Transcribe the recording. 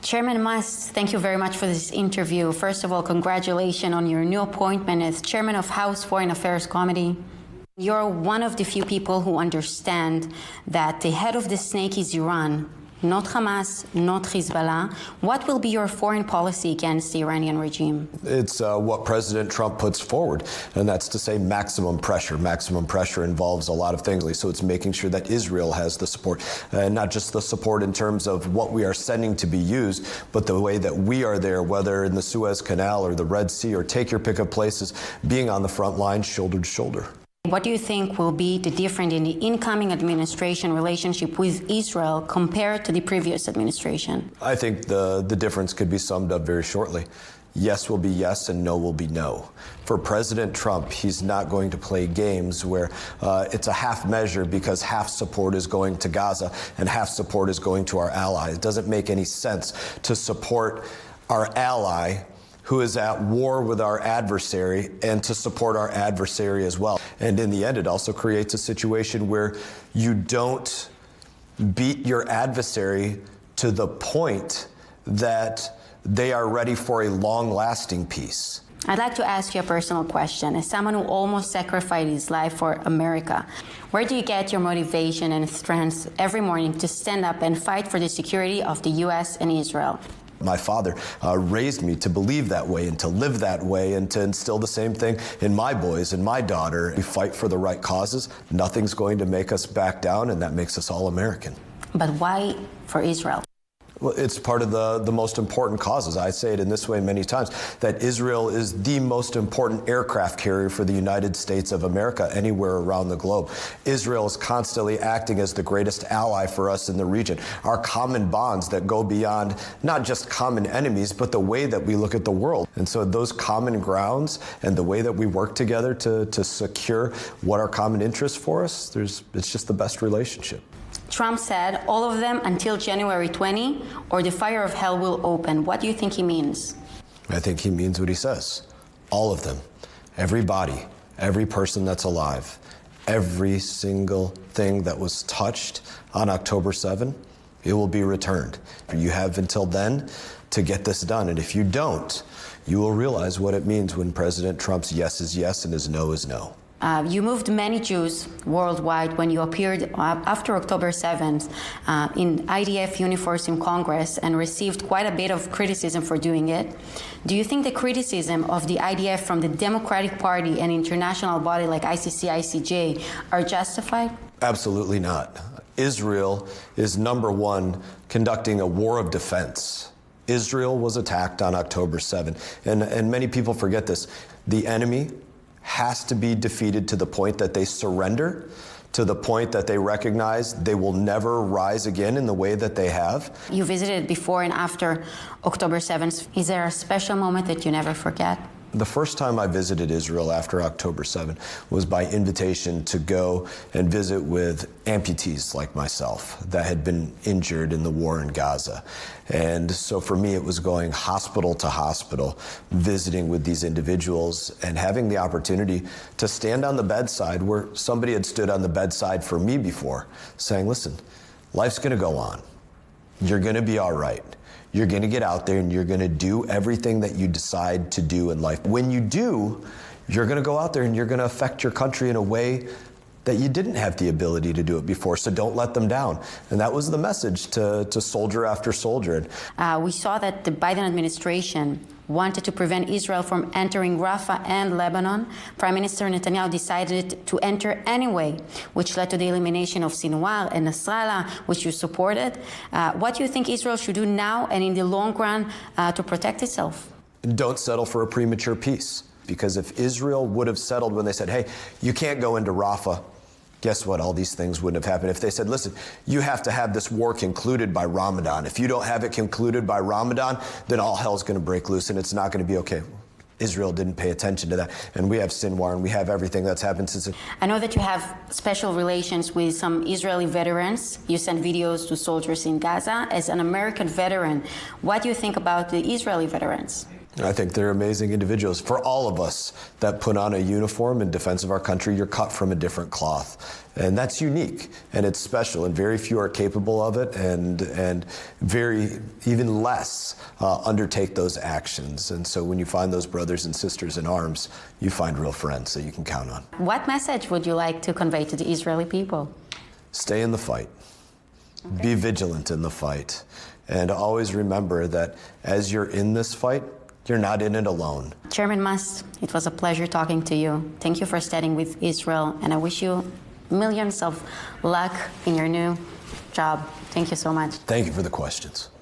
Chairman Mást, thank you very much for this interview. First of all, congratulations on your new appointment as Chairman of House Foreign Affairs Committee. You're one of the few people who understand that the head of the snake is Iran, not Hamas, not Hezbollah. What will be your foreign policy against the Iranian regime? It's what President Trump puts forward, and that's to say maximum pressure. Maximum pressure involves a lot of things, so it's making sure that Israel has the support, and not just the support in terms of what we are sending to be used, but the way that we are there, whether in the Suez Canal or the Red Sea, or take your pick of places, being on the front line shoulder to shoulder. What do you think will be the difference in the incoming administration relationship with Israel compared to the previous administration? I think the difference could be summed up very shortly. Yes will be yes and no will be no. For President Trump, he's not going to play games where it's a half measure because half support is going to Gaza and half support is going to our allies. It doesn't make any sense to support our ally who is at war with our adversary, and to support our adversary as well. And in the end, it also creates a situation where you don't beat your adversary to the point that they are ready for a long-lasting peace. I'd like to ask you a personal question. As someone who almost sacrificed his life for America, where do you get your motivation and strength every morning to stand up and fight for the security of the U.S. and Israel? My father raised me to believe that way and to live that way and to instill the same thing in my boys and my daughter. We fight for the right causes. Nothing's going to make us back down, and that makes us all American. But why for Israel? Well, it's part of the most important causes. I say it in this way many times, that Israel is the most important aircraft carrier for the United States of America anywhere around the globe. Israel is constantly acting as the greatest ally for us in the region. Our common bonds that go beyond not just common enemies, but the way that we look at the world. And so those common grounds and the way that we work together to secure what are common interests for us, it's just the best relationship. Trump said all of them until January 20, or the fire of hell will open. What do you think he means? I think he means what he says. All of them. Everybody. Every person that's alive. Every single thing that was touched on October 7, it will be returned. You have until then to get this done. And if you don't, you will realize what it means when President Trump's yes is yes and his no is no. You moved many Jews worldwide when you appeared after October 7th in IDF uniforms in Congress and received quite a bit of criticism for doing it. Do you think the criticism of the IDF from the Democratic Party and international body like ICC, ICJ are justified? Absolutely not. Israel is number one conducting a war of defense. Israel was attacked on October 7th, and many people forget this. The enemy has to be defeated to the point that they surrender, to the point that they recognize they will never rise again in the way that they have. You visited before and after October 7th. Is there a special moment that you never forget? The first time I visited Israel after October 7 was by invitation to go and visit with amputees like myself that had been injured in the war in Gaza. And so for me, it was going hospital to hospital, visiting with these individuals and having the opportunity to stand on the bedside where somebody had stood on the bedside for me before, saying, listen, life's going to go on. You're going to be all right. You're going to get out there and you're going to do everything that you decide to do in life. When you do, you're going to go out there and you're going to affect your country in a way that you didn't have the ability to do it before, so don't let them down. And that was the message to soldier after soldier. We saw that the Biden administration wanted to prevent Israel from entering Rafah and Lebanon. Prime Minister Netanyahu decided to enter anyway, which led to the elimination of Sinwar and Nasrallah, which you supported. What do you think Israel should do now and in the long run to protect itself? Don't settle for a premature peace. Because if Israel would have settled when they said, hey, you can't go into Rafah, guess what? All these things wouldn't have happened. If they said, listen, you have to have this war concluded by Ramadan. If you don't have it concluded by Ramadan, then all hell's going to break loose and it's not going to be okay. Israel didn't pay attention to that. And we have Sinwar and we have everything that's happened since. I know that you have special relations with some Israeli veterans. You send videos to soldiers in Gaza. As an American veteran, what do you think about the Israeli veterans? I think they're amazing individuals. For all of us that put on a uniform in defense of our country, you're cut from a different cloth. And that's unique, and it's special, and very few are capable of it, and very, even less, undertake those actions. And so when you find those brothers and sisters in arms, you find real friends that you can count on. What message would you like to convey to the Israeli people? Stay in the fight. Okay. Be vigilant in the fight. And always remember that as you're in this fight, you're not in it alone. Chairman Maasst, it was a pleasure talking to you. Thank you for standing with Israel, and I wish you millions of luck in your new job. Thank you so much. Thank you for the questions.